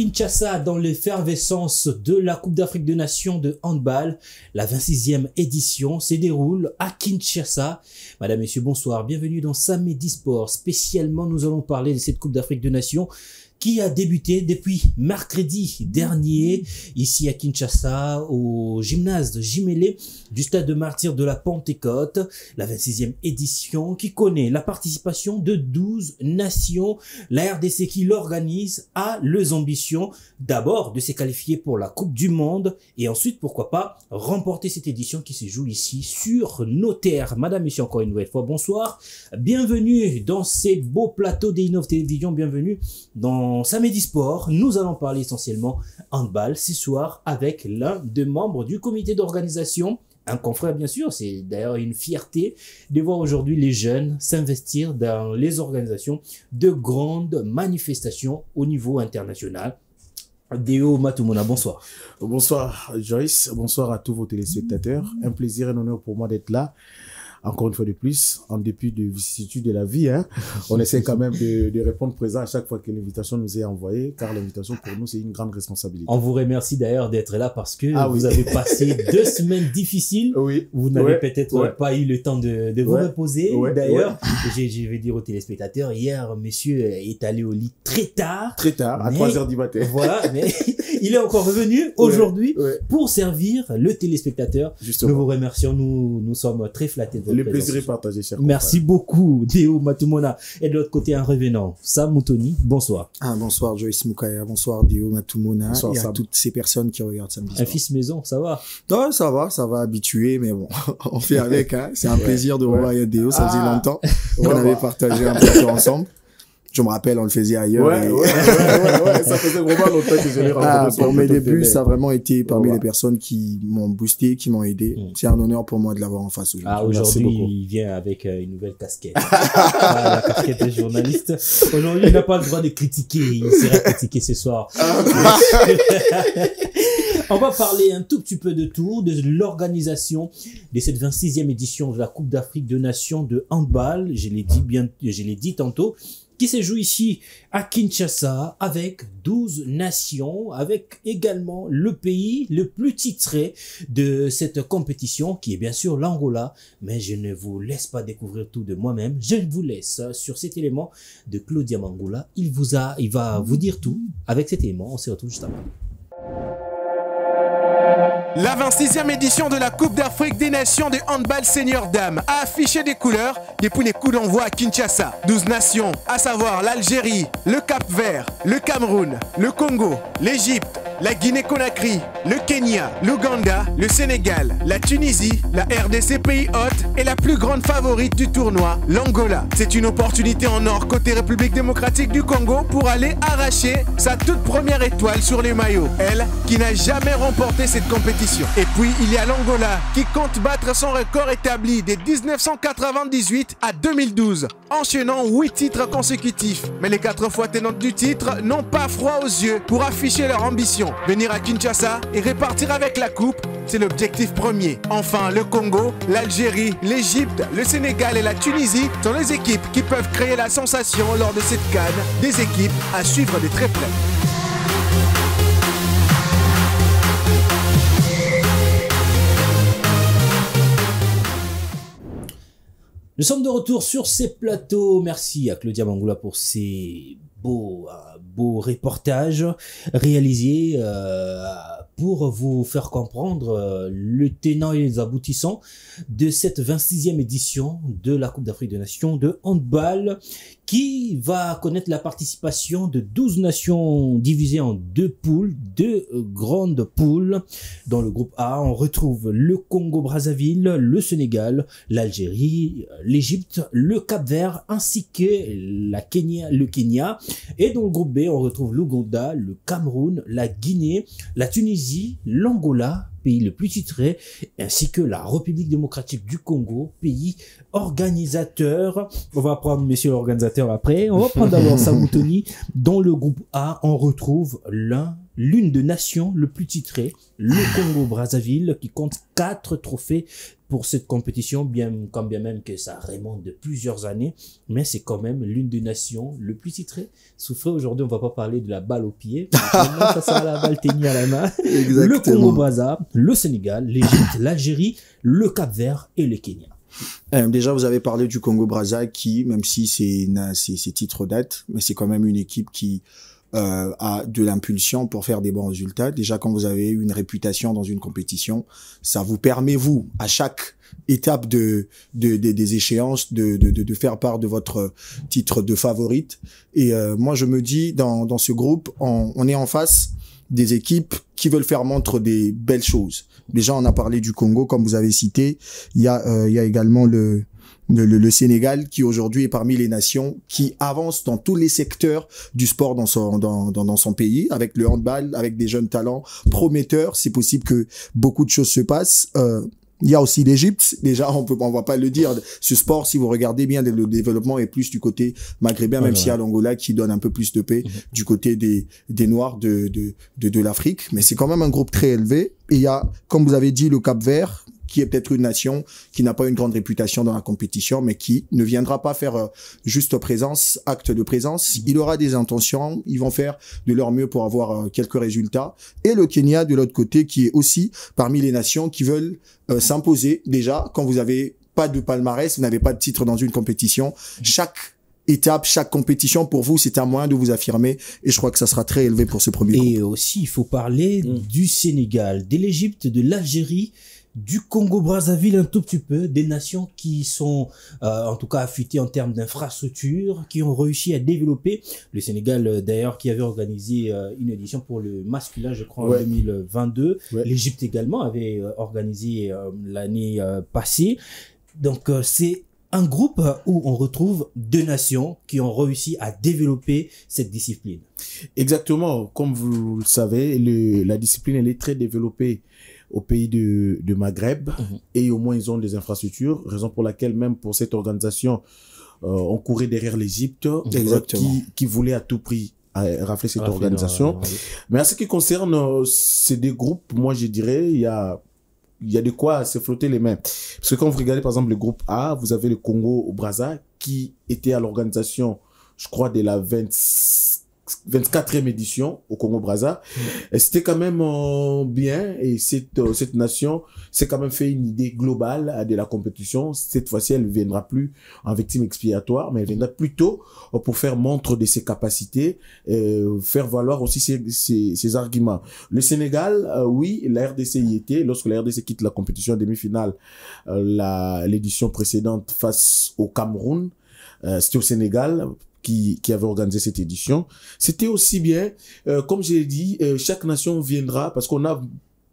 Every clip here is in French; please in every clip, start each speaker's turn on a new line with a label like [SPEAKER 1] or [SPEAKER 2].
[SPEAKER 1] Kinshasa, dans l'effervescence de la Coupe d'Afrique des Nations de handball, la 26e édition se déroule à Kinshasa. Madame, Messieurs, bonsoir. Bienvenue dans Samedi Sport. Spécialement, nous allons parler de cette Coupe d'Afrique des Nations qui a débuté depuis mercredi dernier, ici à Kinshasa, au gymnase de Jimélé, du stade de Martyrs de la Pentecôte, la 26e édition qui connaît la participation de 12 nations. La RDC qui l'organise a les ambitions d'abord de se qualifier pour la Coupe du Monde et ensuite, pourquoi pas, remporter cette édition qui se joue ici sur nos terres. Madame, Monsieur, encore une nouvelle fois, bonsoir. Bienvenue dans ces beaux plateaux d'Innov Télévision, bienvenue dans Samedi Sport. Nous allons parler essentiellement handball ce soir avec l'un des membres du comité d'organisation, un confrère bien sûr. C'est d'ailleurs une fierté de voir aujourd'hui les jeunes s'investir dans les organisations de grandes manifestations au niveau international. Deo Matumona, bonsoir.
[SPEAKER 2] Bonsoir Joyce, bonsoir à tous vos téléspectateurs. Un plaisir et un honneur pour moi d'être là. Encore une fois de plus, en dépit de vicissitudes de la vie, hein, on essaie quand même de répondre présent à chaque fois que l'invitation nous est envoyée, car l'invitation pour nous, c'est une grande responsabilité.
[SPEAKER 1] On vous remercie d'ailleurs d'être là parce que vous avez passé 2 semaines difficiles.
[SPEAKER 2] Oui.
[SPEAKER 1] Vous n'avez peut-être pas eu le temps de vous reposer. D'ailleurs, je vais dire aux téléspectateurs, hier, monsieur est allé au lit très tard.
[SPEAKER 2] Très tard, à 3h du matin.
[SPEAKER 1] Voilà, mais il est encore revenu aujourd'hui pour servir le téléspectateur.
[SPEAKER 2] Justement.
[SPEAKER 1] Nous vous remercions, nous sommes très flattés de votre
[SPEAKER 2] le plaisir est partagé, cher
[SPEAKER 1] Merci beaucoup, Deo Matumona. Et de l'autre côté, un revenant, Sam Moutoni, bonsoir.
[SPEAKER 3] Bonsoir Joyce Moukaya, bonsoir Deo Matumona, bonsoir, et à toutes ces personnes qui regardent Samedi Sport.
[SPEAKER 1] Un fils maison, ça va?
[SPEAKER 3] Non, ça va habitué, mais bon, on fait avec, hein. C'est un plaisir de revoir Deo, ça faisait longtemps qu'on avait partagé un peu ensemble. Je me rappelle, on le faisait ailleurs.
[SPEAKER 2] Ça faisait vraiment longtemps que je l'ai rencontré.
[SPEAKER 3] Pour mes débuts, ça a vraiment été parmi les personnes qui m'ont boosté, qui m'ont aidé. C'est un honneur pour moi de l'avoir en face aujourd'hui.
[SPEAKER 1] Aujourd'hui, il vient avec une nouvelle casquette. La casquette de journaliste. Aujourd'hui, il n'a pas le droit de critiquer. Il sera critiqué ce soir. On va parler un tout petit peu de tout, de l'organisation de cette 26e édition de la Coupe d'Afrique des Nations de handball. Je l'ai dit tantôt, qui se joue ici à Kinshasa avec 12 nations, avec également le pays le plus titré de cette compétition, qui est bien sûr l'Angola. Mais je ne vous laisse pas découvrir tout de moi-même. Je vous laisse sur cet élément de Claudia Mangula. Il va vous dire tout avec cet élément. On se retrouve juste après.
[SPEAKER 4] La 26e édition de la Coupe d'Afrique des Nations de handball senior dames a affiché des couleurs depuis les coups d'envoi à Kinshasa. 12 nations, à savoir l'Algérie, le Cap-Vert, le Cameroun, le Congo, l'Égypte, la Guinée-Conakry, le Kenya, l'Ouganda, le Sénégal, la Tunisie, la RDC pays hôte et la plus grande favorite du tournoi, l'Angola. C'est une opportunité en or côté République démocratique du Congo pour aller arracher sa toute première étoile sur les maillots. Elle, qui n'a jamais remporté cette compétition. Et puis, il y a l'Angola qui compte battre son record établi de 1998 à 2012, enchaînant 8 titres consécutifs. Mais les 4 fois tenantes du titre n'ont pas froid aux yeux pour afficher leur ambition. Venir à Kinshasa et repartir avec la coupe, c'est l'objectif premier. Enfin, le Congo, l'Algérie, l'Égypte, le Sénégal et la Tunisie sont les équipes qui peuvent créer la sensation lors de cette CAN, des équipes à suivre de très près.
[SPEAKER 1] Nous sommes de retour sur ces plateaux. Merci à Claudia Mangula pour ces beaux reportages réalisés pour vous faire comprendre le tenant et les aboutissants de cette 26e édition de la Coupe d'Afrique des Nations de handball, qui va connaître la participation de 12 nations divisées en 2 poules, 2 grandes poules. Dans le groupe A, on retrouve le Congo-Brazzaville, le Sénégal, l'Algérie, l'Égypte, le Cap-Vert ainsi que le Kenya. Et dans le groupe B, on retrouve l'Ouganda, le Cameroun, la Guinée, la Tunisie, l'Angola, pays le plus titré, ainsi que la République démocratique du Congo, pays organisateur. On va prendre monsieur l'organisateur après. On va prendre d'abord Samoutoni. Dans le groupe A, on retrouve l'un l'une des nations le plus titrées, le Congo-Brazzaville, qui compte 4 trophées pour cette compétition, quand bien même que ça remonte de plusieurs années, mais c'est quand même l'une des nations le plus titrées. Souffrez, aujourd'hui, on va pas parler de la balle au pied, ça sera la balle tenue à la main.
[SPEAKER 3] Exactement.
[SPEAKER 1] Le Congo-Brazza, le Sénégal, l'Égypte, l'Algérie, le Cap-Vert et le Kenya.
[SPEAKER 3] Déjà, vous avez parlé du Congo-Brazza qui, même si c'est titre date, mais c'est quand même une équipe qui a de l'impulsion pour faire des bons résultats. Déjà, quand vous avez une réputation dans une compétition, ça vous permet, vous, à chaque étape des échéances, de faire part de votre titre de favorite. Et moi, je me dis, dans ce groupe, on est en face des équipes qui veulent faire montre des belles choses. Déjà, on a parlé du Congo, comme vous avez cité. Il y a également le Sénégal, qui aujourd'hui est parmi les nations qui avancent dans tous les secteurs du sport dans son pays, avec le handball, avec des jeunes talents prometteurs. C'est possible que beaucoup de choses se passent. Il y a aussi l'Égypte. Déjà, on va pas le dire. Ce sport, si vous regardez bien, le développement est plus du côté maghrébin, même s'il y a l'Angola qui donne un peu plus de paix du côté des Noirs de l'Afrique. Mais c'est quand même un groupe très élevé. Et il y a, comme vous avez dit, le Cap-Vert, qui est peut-être une nation qui n'a pas une grande réputation dans la compétition, mais qui ne viendra pas faire juste présence, acte de présence. Il aura des intentions, ils vont faire de leur mieux pour avoir quelques résultats. Et le Kenya, de l'autre côté, qui est aussi parmi les nations qui veulent s'imposer. Déjà, quand vous n'avez pas de palmarès, vous n'avez pas de titre dans une compétition, chaque étape, chaque compétition, pour vous, c'est un moyen de vous affirmer, et je crois que ça sera très élevé pour ce premier groupe.
[SPEAKER 1] Et aussi, il faut parler du Sénégal, de l'Égypte, de l'Algérie, du Congo-Brazzaville un tout petit peu, des nations qui sont en tout cas affûtées en termes d'infrastructures, qui ont réussi à développer. Le Sénégal d'ailleurs qui avait organisé une édition pour le masculin, je crois, en 2022. L'Égypte également avait organisé l'année passée. Donc c'est un groupe où on retrouve 2 nations qui ont réussi à développer cette discipline.
[SPEAKER 2] Exactement, comme vous le savez, la discipline elle est très développée au pays de Maghreb, et au moins ils ont des infrastructures, raison pour laquelle même pour cette organisation on courait derrière l'Égypte, qui voulait à tout prix rafler cette organisation. Mais en ce qui concerne ces 2 groupes, moi je dirais il y a de quoi se flotter les mains, parce que quand vous regardez par exemple le groupe A, vous avez le Congo au Brazza qui était à l'organisation, je crois, de la 24e édition au Congo-Brazza. C'était quand même bien, et cette nation s'est quand même fait une idée globale de la compétition. Cette fois-ci, elle ne viendra plus en victime expiatoire, mais elle viendra plutôt pour faire montre de ses capacités, faire valoir aussi ses arguments. Le Sénégal, oui, la RDC y était. Lorsque la RDC quitte la compétition en demi-finale, l'édition précédente face au Cameroun, c'était au Sénégal qui avait organisé cette édition. C'était aussi bien, comme j'ai dit, chaque nation viendra, parce qu'on a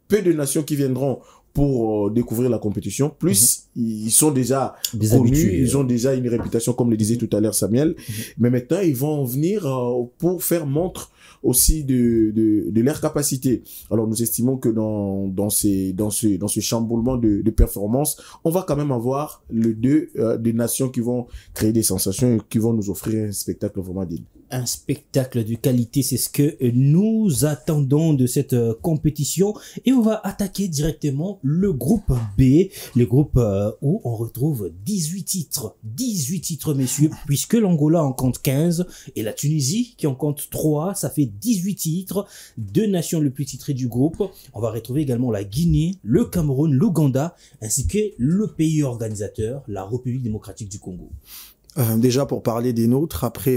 [SPEAKER 2] peu de nations qui viendront pour découvrir la compétition. Plus, ils sont déjà connus, ils ont déjà une réputation, comme le disait tout à l'heure Samuel. Mais maintenant, ils vont venir pour faire montre aussi de leur capacité. Alors, nous estimons que dans ce chamboulement de performance, on va quand même avoir des nations qui vont créer des sensations et qui vont nous offrir un spectacle vraiment digne.
[SPEAKER 1] Un spectacle de qualité, c'est ce que nous attendons de cette compétition. Et on va attaquer directement le groupe B, le groupe où on retrouve 18 titres. 18 titres, messieurs, puisque l'Angola en compte 15 et la Tunisie qui en compte 3, ça fait 18 titres. 2 nations les plus titrées du groupe. On va retrouver également la Guinée, le Cameroun, l'Ouganda, ainsi que le pays organisateur, la République démocratique du Congo.
[SPEAKER 3] Déjà pour parler des nôtres, après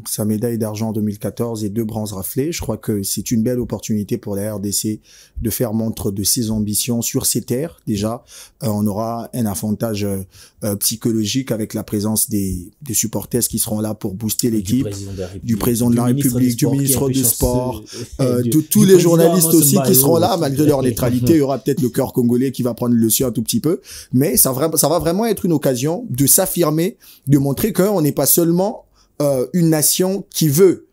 [SPEAKER 3] sa médaille d'argent en 2014 et 2 bronzes raflés, je crois que c'est une belle opportunité pour la RDC de faire montre de ses ambitions sur ses terres. Déjà, on aura un avantage psychologique avec la présence des supporters qui seront là pour booster l'équipe, du président de la République, du ministre du Sport, de tous les journalistes aussi qui seront là, malgré leur neutralité. Il y aura peut-être le cœur congolais qui va prendre le sien un tout petit peu, mais ça va vraiment être une occasion de s'affirmer, de montrer qu'on n'est pas seulement une nation qui veut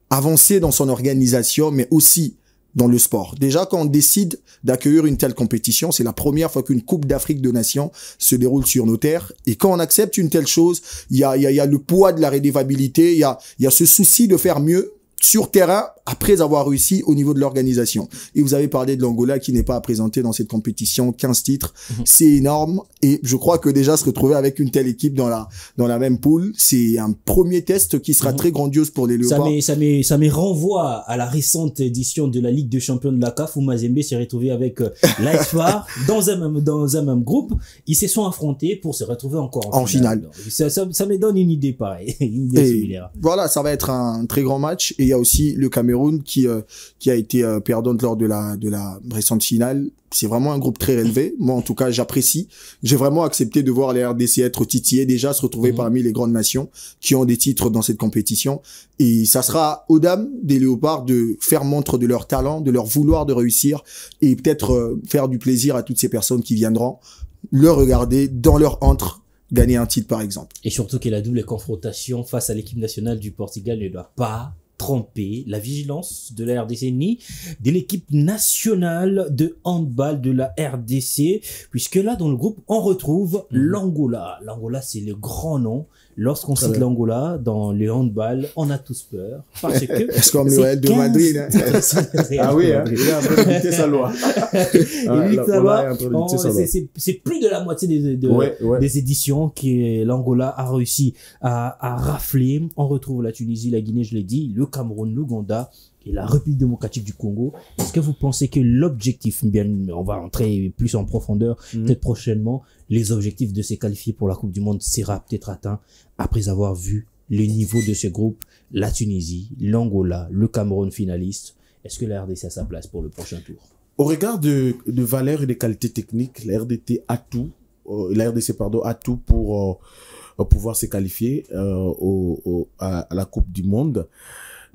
[SPEAKER 3] avancer dans son organisation, mais aussi dans le sport. Déjà, quand on décide d'accueillir une telle compétition, c'est la première fois qu'une Coupe d'Afrique de Nations se déroule sur nos terres. Et quand on accepte une telle chose, il y a le poids de la redevabilité, il y a ce souci de faire mieux sur terrain après avoir réussi au niveau de l'organisation. Et vous avez parlé de l'Angola qui n'est pas présenté dans cette compétition, 15 titres, c'est énorme. Et je crois que déjà se retrouver avec une telle équipe dans la même poule, c'est un premier test qui sera très grandiose pour les Léopards.
[SPEAKER 1] Ça me renvoie à la récente édition de la Ligue des Champions de la CAF où Mazembe s'est retrouvé avec l'AS-FAR dans un même groupe. Ils se sont affrontés pour se retrouver encore en finale. Donc, ça me donne une idée pareille, une idée similaire.
[SPEAKER 3] Voilà, ça va être un très grand match. Et il y a aussi le Cameroun qui a été perdante lors de la récente finale. C'est vraiment un groupe très élevé. Moi, en tout cas, j'apprécie. J'ai vraiment accepté de voir les RDC être titillés, déjà se retrouver parmi les grandes nations qui ont des titres dans cette compétition. Et ça sera aux dames des Léopards de faire montre de leur talent, de leur vouloir de réussir et peut-être faire du plaisir à toutes ces personnes qui viendront le regarder dans leur antre gagner un titre, par exemple.
[SPEAKER 1] Et surtout que la double confrontation face à l'équipe nationale du Portugal ne doit pas tromper la vigilance de la RDC ni de l'équipe nationale de handball de la RDC, puisque là, dans le groupe, on retrouve l'Angola. L'Angola, c'est le grand nom. Lorsqu'on cite l'Angola dans le handball, on a tous peur. Parce que
[SPEAKER 3] c'est comme le Real de Madrid. Hein.
[SPEAKER 2] Ah oui, hein, il est en train de dicter sa loi.
[SPEAKER 1] C'est plus de la moitié des éditions que l'Angola a réussi à rafler. On retrouve la Tunisie, la Guinée, je l'ai dit, le Cameroun, l'Ouganda et la République démocratique du Congo. Est-ce que vous pensez que l'objectif, bien, on va entrer plus en profondeur peut-être prochainement, les objectifs de se qualifier pour la Coupe du Monde sera peut-être atteint après avoir vu le niveau de ce groupe, la Tunisie, l'Angola, le Cameroun finaliste. Est-ce que la RDC a sa place pour le prochain tour?
[SPEAKER 2] Au regard de valeurs et des qualités techniques, la RDC a tout. La RDC, a tout pour pouvoir se qualifier à la Coupe du Monde.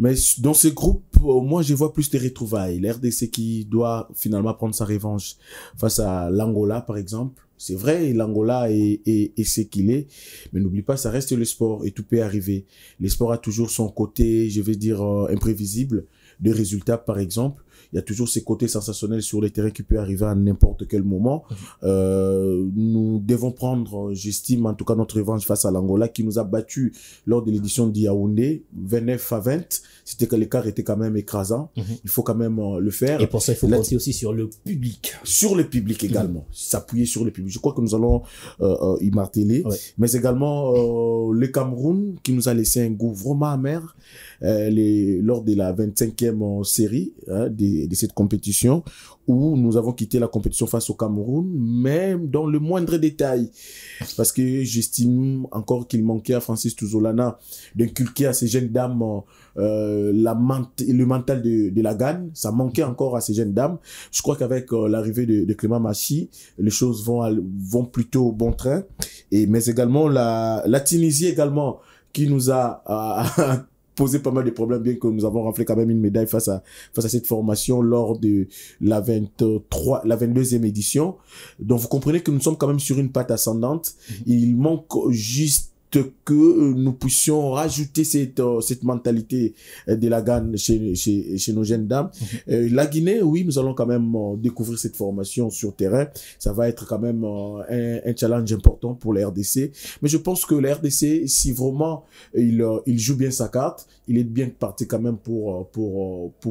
[SPEAKER 2] Mais dans ce groupe, moi, je vois plus des retrouvailles. La RDC qui doit finalement prendre sa revanche face à l'Angola, par exemple. C'est vrai, l'Angola est ce qu'il est, mais n'oublie pas, ça reste le sport et tout peut arriver. Le sport a toujours son côté, je vais dire, imprévisible, de résultats, par exemple. Il y a toujours ces côtés sensationnels sur les terrains qui peuvent arriver à n'importe quel moment. Nous devons prendre, j'estime, en tout cas, notre revanche face à l'Angola qui nous a battus lors de l'édition d'Yaoundé, 29-20. C'était que l'écart était quand même écrasant. Il faut quand même le faire.
[SPEAKER 1] Et pour ça, il faut compter aussi sur le public.
[SPEAKER 2] Sur le public également. S'appuyer sur le public. Je crois que nous allons y marteler. Mais également, le Cameroun qui nous a laissé un goût vraiment amer lors de la 25e série de cette compétition où nous avons quitté la compétition face au Cameroun, même dans le moindre détail. Parce que j'estime encore qu'il manquait à Francis Touzolana d'inculquer à ces jeunes dames le mental de la gagne. Ça manquait encore à ces jeunes dames. Je crois qu'avec l'arrivée de Clément Machi, les choses vont plutôt au bon train. Mais également la Tunisie également qui nous a posé pas mal de problèmes, bien que nous avons raflé quand même une médaille face à cette formation lors de la 22e édition. Donc vous comprenez que nous sommes quand même sur une patte ascendante. Il manque juste que nous puissions rajouter cette mentalité de la gagne chez nos jeunes dames. La Guinée, oui, nous allons quand même découvrir cette formation sur terrain. Ça va être quand même un challenge important pour la RDC. Mais je pense que la RDC, si vraiment il joue bien sa carte, il est bien parti quand même pour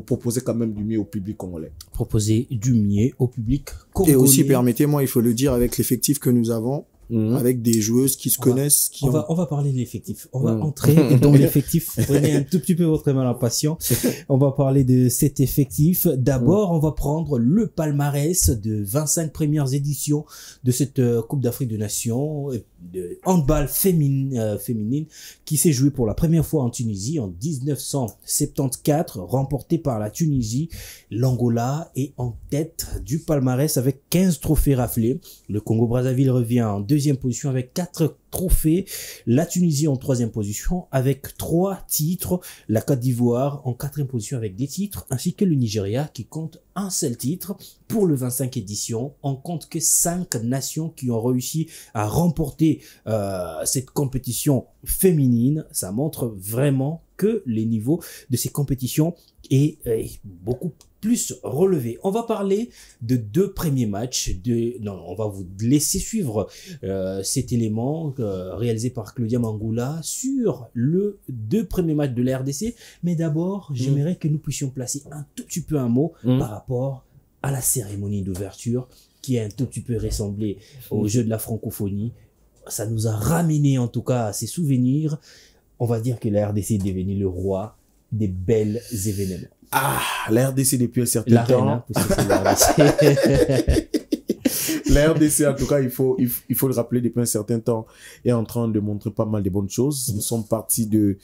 [SPEAKER 2] proposer quand même du mieux au public congolais.
[SPEAKER 1] Proposer du mieux au public congolais.
[SPEAKER 3] Et aussi, permettez-moi, il faut le dire, avec l'effectif que nous avons, avec des joueuses qui se connaissent.
[SPEAKER 1] On va parler de l'effectif. On va entrer dans l'effectif. Prenez un tout petit peu votre mal en patience. On va parler de cet effectif. D'abord, on va prendre le palmarès de 25 premières éditions de cette Coupe d'Afrique des Nations de handball féminine qui s'est jouée pour la première fois en Tunisie en 1974, remportée par la Tunisie. L'Angola est en tête du palmarès avec 15 trophées raflés. Le Congo-Brazzaville revient en deuxième position avec 4 trophées. La Tunisie en troisième position avec 3 titres. La Côte d'Ivoire en quatrième position avec 2 titres, ainsi que le Nigeria qui compte un seul titre. Pour le 25 édition, on compte que 5 nations qui ont réussi à remporter cette compétition féminine. Ça montre vraiment que les niveaux de ces compétitions est beaucoup plus relevé. On va parler de 2 premiers matchs. On va vous laisser suivre cet élément réalisé par Claudia Mangula sur le 2 premiers matchs de la RDC. Mais d'abord, j'aimerais que nous puissions placer un tout petit peu un mot par rapport à la cérémonie d'ouverture qui a un tout petit peu ressemblé au jeu de la francophonie. Ça nous a ramené en tout cas à ces souvenirs. On va dire que la RDC est devenue le roi des belles événements.
[SPEAKER 2] Ah, la RDC depuis un certain temps.
[SPEAKER 1] L'arène, parce que c'est la RDC.
[SPEAKER 2] La RDC, en tout cas, il faut le rappeler, depuis un certain temps, est en train de montrer pas mal de bonnes choses. Nous sommes partis de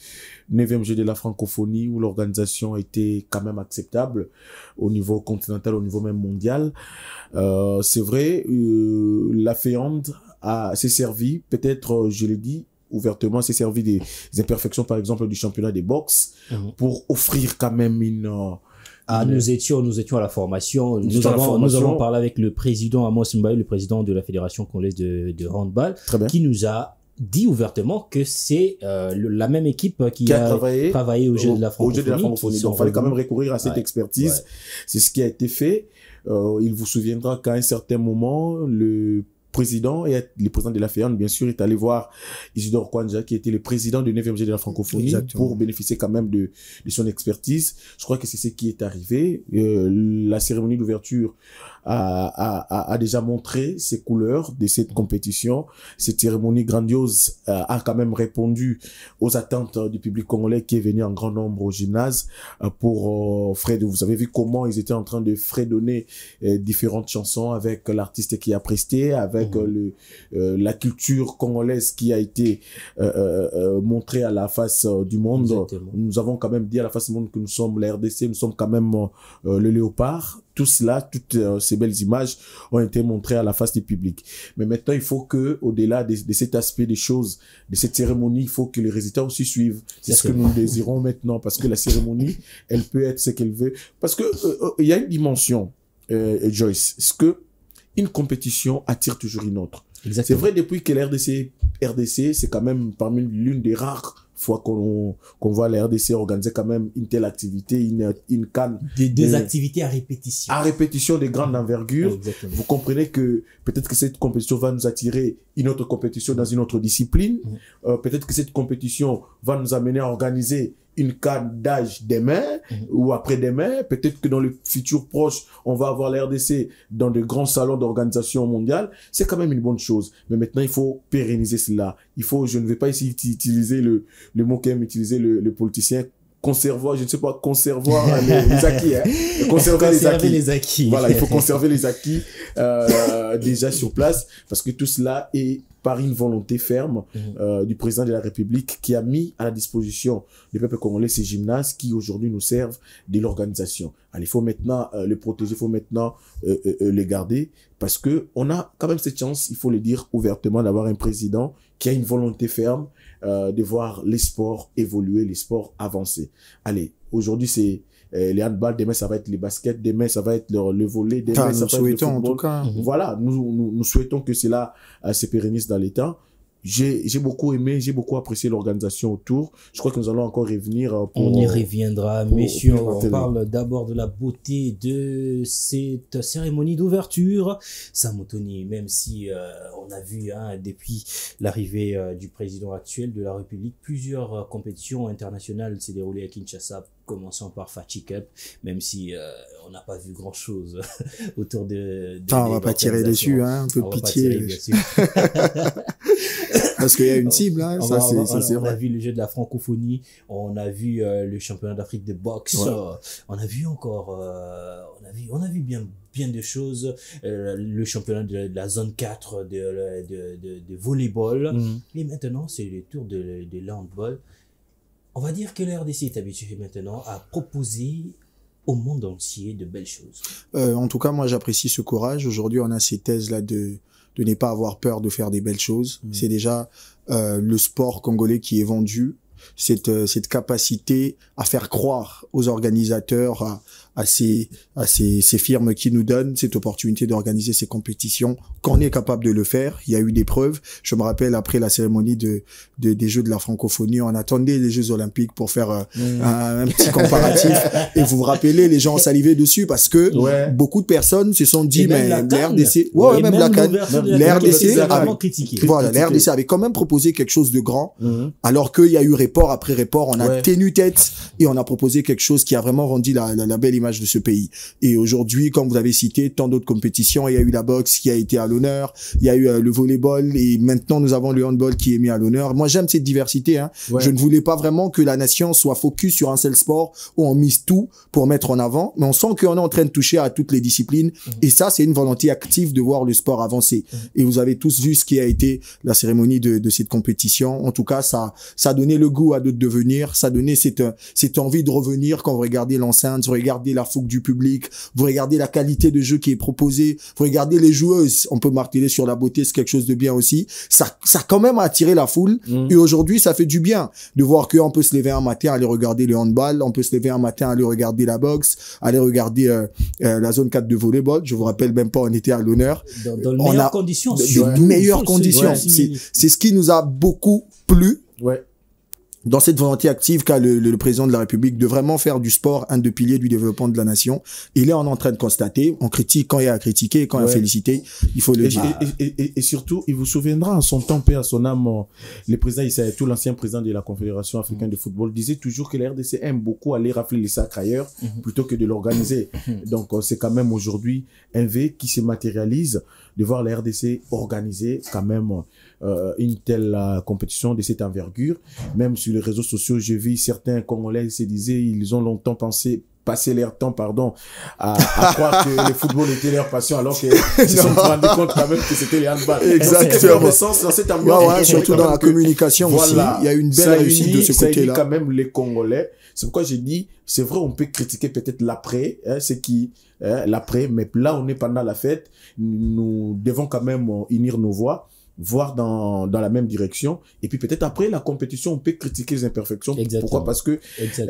[SPEAKER 2] 9e jeu de la francophonie où l'organisation était quand même acceptable au niveau continental, au niveau même mondial. C'est vrai, la FEAND s'est servi, peut-être, je l'ai dit, ouvertement, s'est servi des imperfections, par exemple, du championnat des box pour offrir quand même
[SPEAKER 1] nous étions à la formation. Nous avons parlé avec le président Amos Mbaye, le président de la Fédération congolaise de handball, qui nous a dit ouvertement que c'est la même équipe qui a travaillé au jeu de la francophonie.
[SPEAKER 2] Donc, il fallait quand même recourir à cette expertise. Ouais. C'est ce qui a été fait. Il vous souviendra qu'à un certain moment, le président et le président de la FEAND, bien sûr, est allé voir Isidore Kwanja, qui était le président du 9e jeu de la francophonie, pour bénéficier quand même de son expertise. Je crois que c'est ce qui est arrivé. La cérémonie d'ouverture a déjà montré ses couleurs de cette compétition. Cette cérémonie grandiose a quand même répondu aux attentes du public congolais qui est venu en grand nombre au gymnase pour vous avez vu comment ils étaient en train de fredonner différentes chansons avec l'artiste qui a presté, avec la culture congolaise qui a été montrée à la face du monde. Exactement. Nous avons quand même dit à la face du monde que nous sommes la RDC, nous sommes quand même le léopard. Tout cela, toutes ces belles images ont été montrées à la face du public. Mais maintenant, il faut que, au-delà de cet aspect des choses, de cette cérémonie, il faut que les résultats aussi suivent. C'est ce que nous désirons maintenant, parce que la cérémonie, elle peut être ce qu'elle veut. Parce que il y a une dimension, Joyce, c'est que une compétition attire toujours une autre. C'est vrai, depuis que la RDC, c'est quand même parmi l'une des rares fois qu'on voit la RDC organiser quand même une telle activité, une CAN.
[SPEAKER 1] Des activités à répétition.
[SPEAKER 2] À répétition de grande envergure. Exactement. Vous comprenez que peut-être que cette compétition va nous attirer une autre compétition dans une autre discipline. Peut-être que cette compétition va nous amener à organiser une CAN d'âge demain ou après-demain. Peut-être que dans le futur proche, on va avoir la RDC dans de grands salons d'organisation mondiale. C'est quand même une bonne chose. Mais maintenant, il faut pérenniser cela. Je ne vais pas ici utiliser le mot qu'aime utiliser le politicien, conservoir, je ne sais pas, conservoir les acquis, hein. Conserver les acquis. Voilà, il faut conserver les acquis déjà sur place, parce que tout cela est par une volonté ferme du président de la République qui a mis à la disposition du peuple congolais ces gymnases qui aujourd'hui nous servent de l'organisation. Alors, il faut maintenant les protéger, il faut maintenant les garder, parce que on a quand même cette chance, il faut le dire ouvertement, d'avoir un président qui a une volonté ferme de voir les sports évoluer, les sports avancer. Allez, aujourd'hui c'est les handball, demain ça va être les baskets, demain ça va être le volley, demain ça va être le football. En tout cas. Voilà, nous souhaitons que cela se pérennise dans les temps. J'ai beaucoup aimé, j'ai beaucoup apprécié l'organisation autour. Je crois que nous allons encore revenir.
[SPEAKER 1] On y reviendra, messieurs. On parle d'abord de la beauté de cette cérémonie d'ouverture. Samotoni, même si on a vu depuis l'arrivée du président actuel de la République, plusieurs compétitions internationales s'est déroulées à Kinshasa, commençant par Fachi Cup, même si on n'a pas vu grand-chose autour de
[SPEAKER 3] on va pas tirer dessus, hein, un peu de pitié. Tirer, bien sûr. Parce qu'il y a une cible, hein,
[SPEAKER 1] on a vu le jeu de la francophonie, on a vu le championnat d'Afrique de boxe, on a vu encore, on a vu bien de choses, le championnat de la zone 4 de volleyball, et maintenant c'est le tour de l'handball. On va dire que la RDC est habituée maintenant à proposer au monde entier de belles choses.
[SPEAKER 3] En tout cas, moi j'apprécie ce courage. Aujourd'hui, on a ces thèses-là de ne pas avoir peur de faire des belles choses. C'est déjà le sport congolais qui est vendu cette capacité à faire croire aux organisateurs, à ces firmes qui nous donnent cette opportunité d'organiser ces compétitions, qu'on est capable de le faire. Il y a eu des preuves. Je me rappelle, après la cérémonie des Jeux de la francophonie, on attendait les Jeux olympiques pour faire un petit comparatif. Et vous vous rappelez, les gens ont salivé dessus parce que beaucoup de personnes se sont dit, mais l'RDC, même la CAN, l'RDC avait quand même proposé quelque chose de grand, alors qu'il y a eu report après report, on a tenu tête et on a proposé quelque chose qui a vraiment rendu la belle image de ce pays. Et aujourd'hui, comme vous avez cité, tant d'autres compétitions, il y a eu la boxe qui a été à l'honneur, il y a eu le volleyball et maintenant nous avons le handball qui est mis à l'honneur. Moi, j'aime cette diversité, hein. Je ne voulais pas vraiment que la nation soit focus sur un seul sport où on mise tout pour mettre en avant, mais on sent qu'on est en train de toucher à toutes les disciplines et ça, c'est une volonté active de voir le sport avancer. Et vous avez tous vu ce qui a été la cérémonie de cette compétition. En tout cas, ça a donné le goût à d'autres de venir, ça a donné cette envie de revenir quand vous regardez l'enceinte, vous regardez la fougue du public, vous regardez la qualité de jeu qui est proposée, vous regardez les joueuses, on peut marteler sur la beauté, c'est quelque chose de bien aussi. Ça a quand même attiré la foule et aujourd'hui, ça fait du bien de voir qu'on peut se lever un matin, aller regarder le handball, on peut se lever un matin, aller regarder la boxe, aller regarder la zone 4 de volleyball. Je vous rappelle même pas, on était à l'honneur.
[SPEAKER 1] Dans de meilleures conditions.
[SPEAKER 3] De meilleures conditions. C'est ce qui nous a beaucoup plu. Dans cette volonté active qu'a le président de la République de vraiment faire du sport un des piliers du développement de la nation. Il est en train de constater, on critique quand il y a à critiquer, quand il y a à féliciter, il faut le dire.
[SPEAKER 2] Et surtout, il vous souviendra, en son temps, paix à son âme, le président Issa Yatou, l'ancien président de la Confédération africaine de football, disait toujours que la RDC aime beaucoup aller rafler les sacres ailleurs plutôt que de l'organiser. Donc, c'est quand même aujourd'hui un V qui se matérialise de voir la RDC organiser quand même une telle compétition de cette envergure. Même sur les réseaux sociaux, j'ai vu certains Congolais se disaient, ils ont longtemps passer leur temps, à croire que le football était leur passion, alors qu'ils se sont rendus compte quand même que c'était les handball.
[SPEAKER 3] Exactement.
[SPEAKER 2] Dans cette ambiance,
[SPEAKER 3] surtout dans la communication aussi. Il y a une belle réussite de ce côté-là.
[SPEAKER 2] Ça quand même les Congolais. C'est pourquoi j'ai dit, c'est vrai, on peut critiquer peut-être l'après, l'après, mais là, on est pendant la fête. Nous devons quand même unir nos voix, voir dans la même direction. Et puis peut-être après la compétition, on peut critiquer les imperfections.
[SPEAKER 1] Exactement.
[SPEAKER 2] Pourquoi? Parce que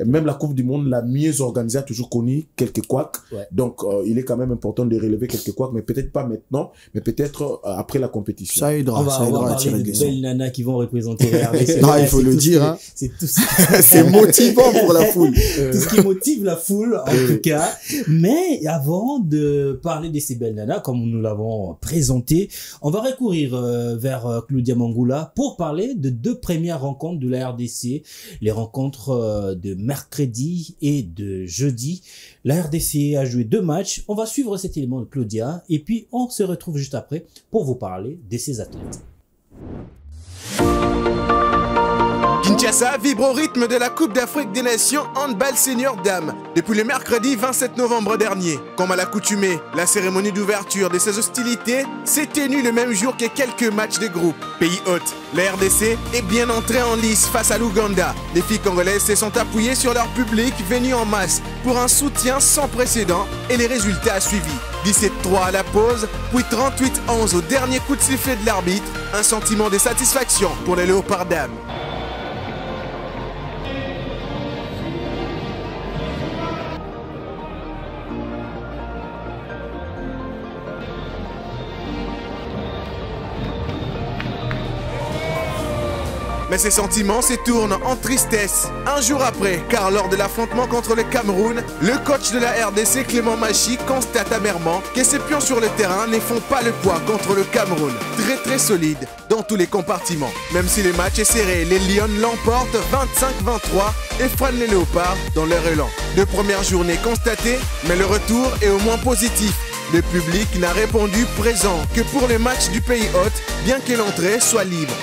[SPEAKER 2] même la Coupe du Monde, la mieux organisée, a toujours connu quelques couacs. Donc, il est quand même important de relever quelques couacs, mais peut-être pas maintenant, mais peut-être après la compétition.
[SPEAKER 3] Ça aidera.
[SPEAKER 1] On va parler de belles nanas qui vont représenter la RDC.
[SPEAKER 3] Non, il faut le dire, hein.
[SPEAKER 1] C'est tout
[SPEAKER 3] c'est motivant pour la foule.
[SPEAKER 1] Tout ce qui motive la foule, en tout cas. Mais avant de parler de ces belles nanas, comme nous l'avons présenté, on va recourir vers Claudia Mangula pour parler de deux premières rencontres de la RDC, les rencontres de mercredi et de jeudi. La RDC a joué 2 matchs. On va suivre cet élément de Claudia et puis on se retrouve juste après pour vous parler de ces athlètes.
[SPEAKER 4] Kinshasa vibre au rythme de la Coupe d'Afrique des Nations Handball Senior Dames depuis le mercredi 27 novembre dernier. Comme à l'accoutumée, la cérémonie d'ouverture de ces hostilités s'est tenue le même jour que quelques matchs de groupe. Pays hôte, la RDC est bien entrée en lice face à l'Ouganda. Les filles congolaises se sont appuyées sur leur public venu en masse pour un soutien sans précédent et les résultats suivis. 17-3 à la pause, puis 38-11 au dernier coup de sifflet de l'arbitre. Un sentiment de satisfaction pour les Léopards Dames. Mais ces sentiments se tournent en tristesse un jour après, car lors de l'affrontement contre le Cameroun, le coach de la RDC, Clément Machi, constate amèrement que ses pions sur le terrain ne font pas le poids contre le Cameroun, très solide dans tous les compartiments. Même si le match est serré, les Lions l'emportent 25-23 et freinent les Léopards dans leur élan. 2 premières journées constatées, mais le retour est au moins positif. Le public n'a répondu présent que pour les matchs du pays hôte, bien que l'entrée soit libre.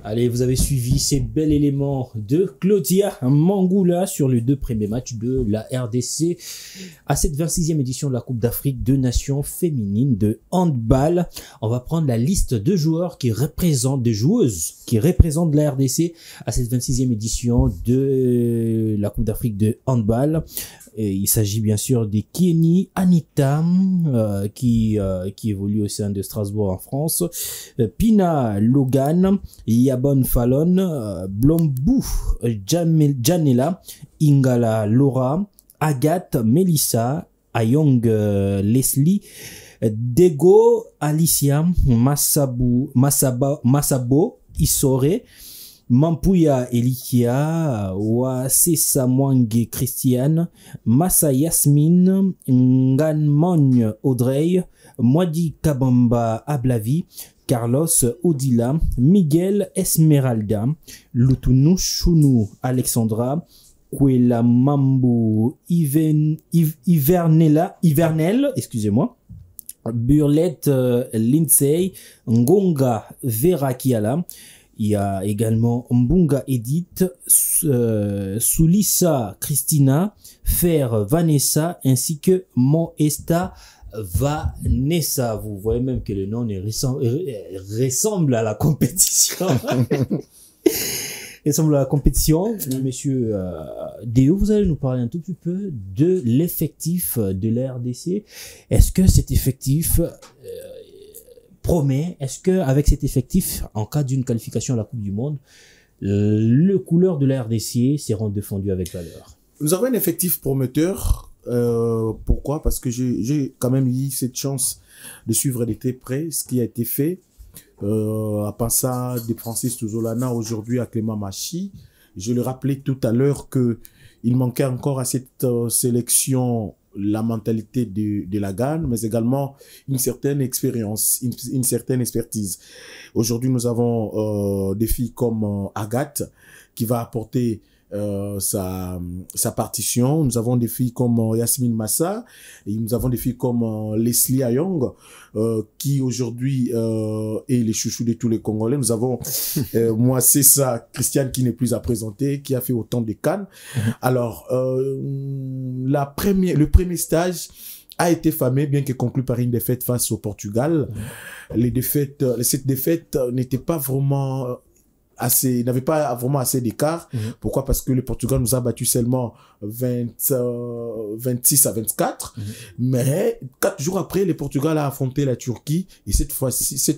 [SPEAKER 1] Allez, vous avez suivi ces bels éléments de Claudia Mangoula sur les 2 premiers matchs de la RDC à cette 26e édition de la Coupe d'Afrique de Nations féminine de handball. On va prendre la liste de joueurs qui représentent, des joueuses qui représentent la RDC à cette 26e édition de la Coupe d'Afrique de handball. Et il s'agit bien sûr de Kenny Anita qui évolue au sein de Strasbourg en France, Pina Logan, Yabon Fallon, Blombou Janela, Ingala Laura, Agathe Melissa, Ayong Leslie, Dego Alicia, Masabo Isore, Mampuya Elikia, Wasesa Mwange Christiane, Massa Yasmine, Nganmogne Audrey, Mwadi Kabamba Ablavi, Carlos Odila, Miguel Esmeralda, Lutunu Chunu Alexandra, Kwela Mambo Ivernel, excusez-moi, Burlette Lindsay, Ngonga Vera Kiala. Il y a également Mbunga Edith, Soulissa Christina, Fer Vanessa, ainsi que Moesta Vanessa. Vous voyez même que le nom ressemble à la compétition. Ressemble à la compétition. Monsieur Déo, vous allez nous parler un tout petit peu de l'effectif de la RDC. Est-ce que cet effectif promet, est-ce que avec cet effectif, en cas d'une qualification à la Coupe du Monde, le couleur de la RDC seront défendues avec valeur?
[SPEAKER 2] Nous avons un effectif prometteur. Pourquoi? Parce que j'ai quand même eu cette chance de suivre de très près ce qui a été fait. À part ça, de Francis Touzolana aujourd'hui à Clément Machi. Je le rappelais tout à l'heure que il manquait encore à cette sélection la mentalité de la GAN, mais également une certaine expérience, une certaine expertise. Aujourd'hui, nous avons des filles comme Agathe qui va apporter sa partition. Nous avons des filles comme Yasmine Massa et nous avons des filles comme Leslie Ayong qui aujourd'hui est les chouchous de tous les Congolais. Nous avons moi c'est ça Christiane qui n'est plus à présenter, qui a fait autant de CAN. Alors le premier stage a été fameux, bien que conclu par une défaite face au Portugal. Cette défaite n'était pas vraiment n'avait pas vraiment assez d'écart. Pourquoi? Parce que le Portugal nous a battu seulement 26 à 24. Mais 4 jours après, le Portugal a affronté la Turquie. Et cette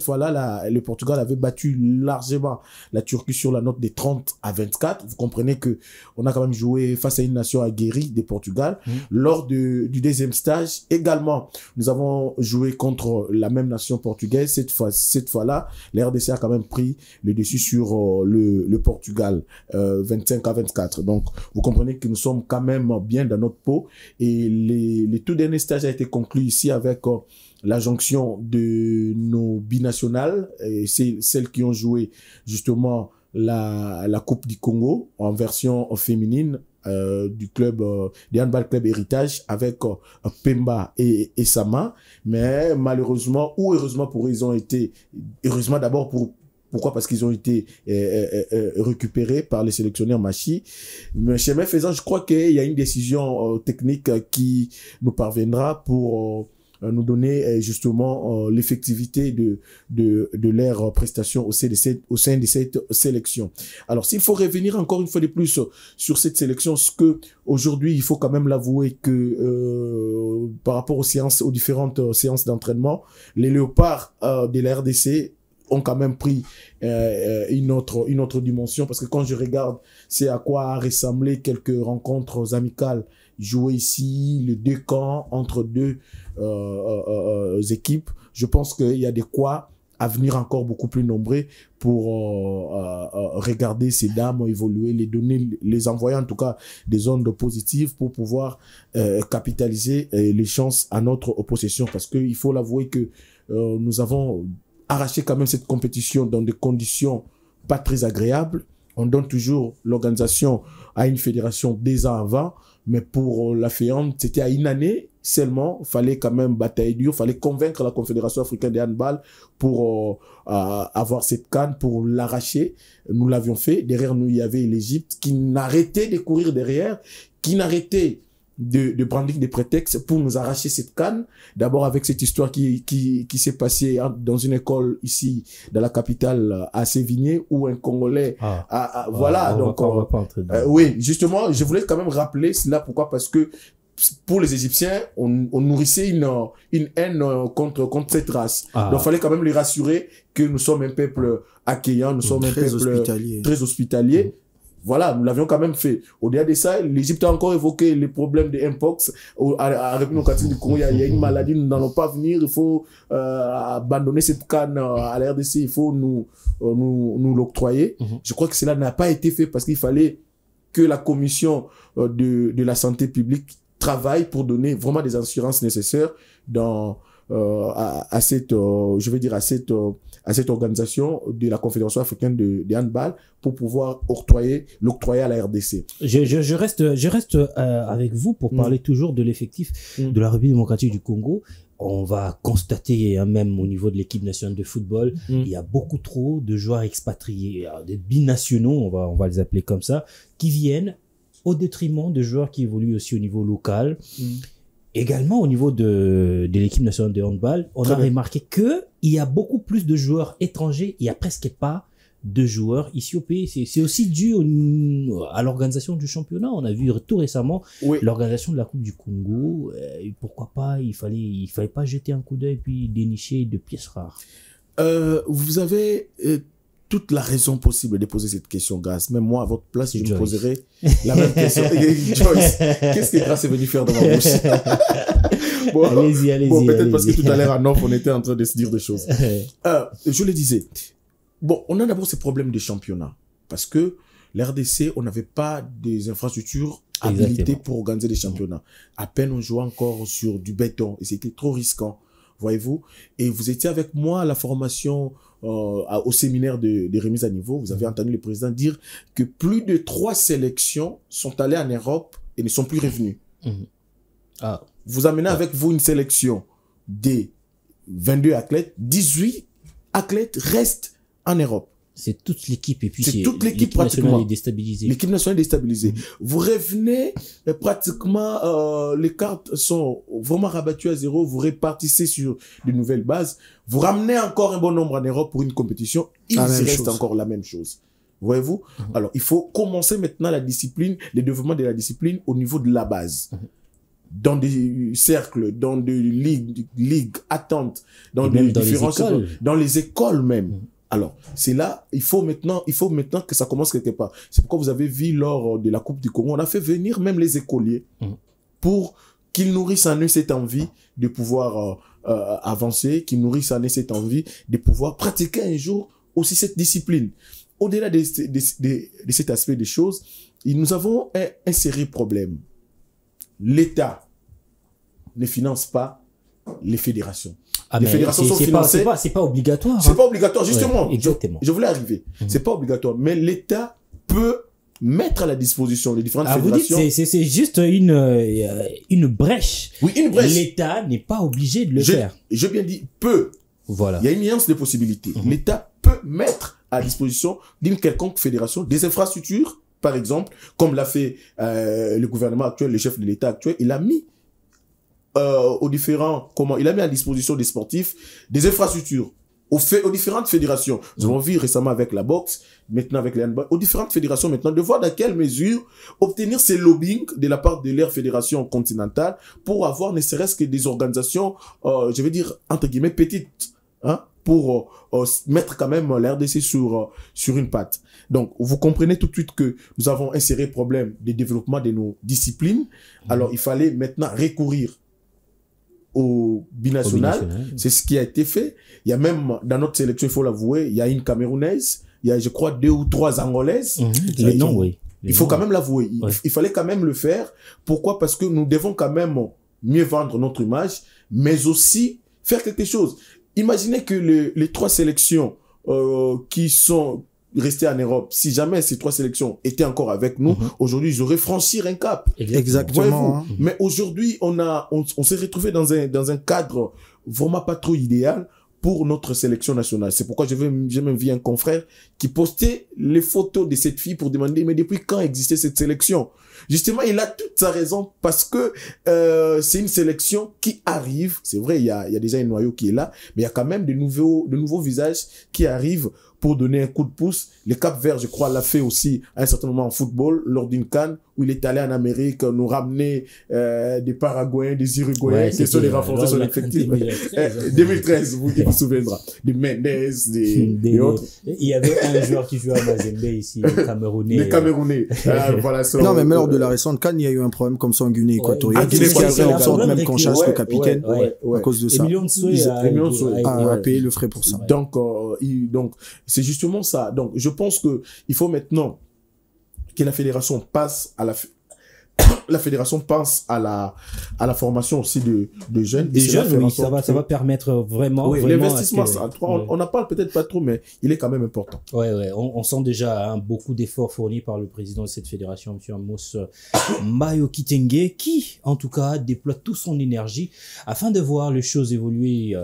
[SPEAKER 2] fois-là, le Portugal avait battu largement la Turquie sur la note de 30 à 24. Vous comprenez que on a quand même joué face à une nation aguerrie de Portugal. Lors du deuxième stage, également, nous avons joué contre la même nation portugaise. Cette fois-là, la RDC a quand même pris le dessus sur le Portugal, 25 à 24. Donc, vous comprenez que nous sommes quand même bien dans notre peau. Et le tout dernier stage a été conclu ici avec la jonction de nos binationales, et c'est celles qui ont joué justement la Coupe du Congo en version féminine du club, du handball club Héritage avec Pemba et Sama. Mais malheureusement ou heureusement pour eux, ils ont été, heureusement d'abord pourquoi? Parce qu'ils ont été récupérés par les sélectionneurs Machi. Mais chemin faisant, je crois qu'il y a une décision technique qui nous parviendra pour nous donner justement l'effectivité de leur prestation au sein de cette sélection. Alors, s'il faut revenir encore une fois de plus sur cette sélection, ce que aujourd'hui, il faut quand même l'avouer que par rapport aux différentes séances d'entraînement, les léopards de la RDC ont quand même pris une autre dimension, parce que quand je regarde c'est à quoi a ressemblé quelques rencontres amicales jouées ici, les deux camps entre deux équipes, je pense qu'il y a de quoi à venir encore beaucoup plus nombreux pour regarder ces dames évoluer, les envoyer en tout cas des ondes positives pour pouvoir capitaliser les chances à notre possession, parce qu'il faut l'avouer que nous avons arracher quand même cette compétition dans des conditions pas très agréables. On donne toujours l'organisation à une fédération des ans avant, mais pour la FEAN, c'était à une année seulement, il fallait quand même batailler dur, il fallait convaincre la Confédération africaine de handball pour avoir cette CAN, pour l'arracher. Nous l'avions fait. Derrière nous, il y avait l'Égypte qui n'arrêtait de courir derrière, qui n'arrêtait de brandir des prétextes pour nous arracher cette CAN. D'abord avec cette histoire qui s'est passée dans une école ici, dans la capitale, à Sévigné, où un Congolais voilà. Donc, oui, justement, je voulais quand même rappeler cela. Pourquoi? Parce que pour les Égyptiens, on nourrissait une haine contre cette race. Donc, il fallait quand même les rassurer que nous sommes un peuple accueillant, nous sommes un peuple très hospitalier. Voilà, nous l'avions quand même fait. Au-delà de ça, l'Égypte a encore évoqué les problèmes de Mpox. À la République démocratique du Congo, il y a une maladie, nous n'allons pas venir, il faut abandonner cette canne à la RDC, il faut nous l'octroyer. Je crois que cela n'a pas été fait parce qu'il fallait que la commission de la santé publique travaille pour donner vraiment des assurances nécessaires à cette organisation de la Confédération africaine de handball pour pouvoir l'octroyer à la RDC.
[SPEAKER 1] Je reste avec vous pour parler toujours de l'effectif de la République démocratique du Congo. On va constater, même au niveau de l'équipe nationale de football, il y a beaucoup trop de joueurs expatriés, des binationaux, on va les appeler comme ça, qui viennent au détriment de joueurs qui évoluent aussi au niveau local. Également, au niveau de l'équipe nationale de handball, on a remarqué que il y a beaucoup plus de joueurs étrangers. Il y a presque pas de joueurs ici au pays. C'est aussi dû à l'organisation du championnat. On a vu tout récemment l'organisation de la Coupe du Congo. Pourquoi pas, il fallait pas jeter un coup d'œil puis dénicher de pièces rares.
[SPEAKER 2] Vous avez toute la raison possible de poser cette question, Grace. Même moi, à votre place, je me poserais la même question. Joyce, qu'est-ce que Grace est venu faire dans ma bouche? Allez-y. Peut-être parce que tout à l'heure, en off, on était en train de se dire des choses. Je le disais. Bon, on a d'abord ces problèmes de championnat. Parce que l'RDC, on n'avait pas des infrastructures habilitées pour organiser des championnats. À peine on jouait encore sur du béton. Et c'était trop risquant. Voyez-vous? Et vous étiez avec moi à la formation au séminaire de remise à niveau. Vous avez entendu le président dire que plus de 3 sélections sont allées en Europe et ne sont plus revenues. Vous amenez avec vous une sélection des 22 athlètes, 18 athlètes restent en Europe.
[SPEAKER 1] C'est toute l'équipe et puis
[SPEAKER 2] c'est toute l'équipe pratiquement.
[SPEAKER 1] L'équipe
[SPEAKER 2] nationale est déstabilisée. Vous revenez pratiquement, les cartes sont vraiment rabattues à zéro. Vous répartissez sur de nouvelles bases. Vous ramenez encore un bon nombre en Europe pour une compétition. Il reste encore la même chose. Voyez-vous? Alors, il faut commencer maintenant le développement de la discipline au niveau de la base. Dans des cercles, dans des ligues attentes, dans les écoles même. Alors, c'est là, il faut maintenant que ça commence quelque part. C'est pourquoi vous avez vu lors de la Coupe du Congo, on a fait venir même les écoliers pour qu'ils nourrissent en eux cette envie de pouvoir avancer, qu'ils nourrissent en eux cette envie de pouvoir pratiquer un jour aussi cette discipline. Au-delà de cet aspect des choses, nous avons un sérieux problème. L'État ne finance pas les fédérations. Les fédérations sont financées.
[SPEAKER 1] C'est pas obligatoire.
[SPEAKER 2] C'est pas obligatoire, justement.
[SPEAKER 1] Ouais, exactement.
[SPEAKER 2] Je voulais arriver. C'est pas obligatoire. Mais l'État peut mettre à la disposition les différentes fédérations.
[SPEAKER 1] Vous dites, c'est juste une brèche.
[SPEAKER 2] Oui, une brèche.
[SPEAKER 1] L'État n'est pas obligé de le faire.
[SPEAKER 2] Je bien dit, peut.
[SPEAKER 1] Voilà.
[SPEAKER 2] Il y a une nuance de possibilités. L'État peut mettre à disposition d'une quelconque fédération des infrastructures, par exemple, comme l'a fait le gouvernement actuel, le chef de l'État actuel. Il a mis il a mis à disposition des sportifs des infrastructures aux différentes fédérations. Nous avons vu récemment avec la boxe, maintenant avec les handball, aux différentes fédérations maintenant, de voir dans quelle mesure obtenir ces lobbying de la part de leur fédération continentale pour avoir ne serait-ce que des organisations, je vais dire, entre guillemets, petites, pour mettre quand même la RDC sur une patte. Donc, vous comprenez tout de suite que nous avons un sérieux problème de développement de nos disciplines. Alors, il fallait maintenant recourir au binational. C'est ce qui a été fait. Il y a même, dans notre sélection, il faut l'avouer, il y a une Camerounaise, il y a, je crois, 2 ou 3 Angolaises.
[SPEAKER 1] Les noms, oui.
[SPEAKER 2] Il faut quand même l'avouer. Il fallait quand même le faire. Pourquoi? Parce que nous devons quand même mieux vendre notre image, mais aussi faire quelque chose. Imaginez que les 3 sélections qui sont restés en Europe, si jamais ces 3 sélections étaient encore avec nous, aujourd'hui, ils auraient franchi un cap.
[SPEAKER 3] Exactement.
[SPEAKER 2] Hein. Mais aujourd'hui, on s'est retrouvé dans un cadre vraiment pas trop idéal pour notre sélection nationale. C'est pourquoi j'ai même vu un confrère qui postait les photos de cette fille pour demander, mais depuis quand existait cette sélection? Justement, il a toute sa raison parce que c'est une sélection qui arrive. C'est vrai, il y a déjà un noyau qui est là, mais il y a quand même de nouveaux visages qui arrivent pour donner un coup de pouce. Le Cap-Vert, je crois, l'a fait aussi à un certain moment en football, lors d'une CAN, où il est allé en Amérique nous ramener des Paraguayens, des Uruguayens, qui sont les renforcer son effectif. 2013, vous vous souviendra. Des Mendes, des autres.
[SPEAKER 1] Il y avait un joueur qui jouait à Mazembe ici, le Camerounais.
[SPEAKER 2] Les Camerounais. Voilà,
[SPEAKER 3] non, mais lors de la récente CAN, il y a eu un problème comme ça en Guinée équatoriale.
[SPEAKER 2] Guinée
[SPEAKER 3] Qui a fait en sorte
[SPEAKER 2] équatoriale.
[SPEAKER 3] même qu'on chasse le capitaine à cause de ça.
[SPEAKER 1] Emilion Nsoué
[SPEAKER 3] a payé le frais pour ça.
[SPEAKER 2] Donc, c'est justement ça. Donc, je pense que il faut maintenant que la fédération passe à la fédération pense à la formation aussi de jeunes.
[SPEAKER 1] Des jeunes, oui, ça va permettre vraiment.
[SPEAKER 2] Oui,
[SPEAKER 1] vraiment
[SPEAKER 2] l'investissement, on n'en parle peut-être pas trop, mais il est quand même important.
[SPEAKER 1] On sent déjà beaucoup d'efforts fournis par le président de cette fédération, M. Amos Mayo Kitenge, qui, en tout cas, déploie toute son énergie afin de voir les choses évoluer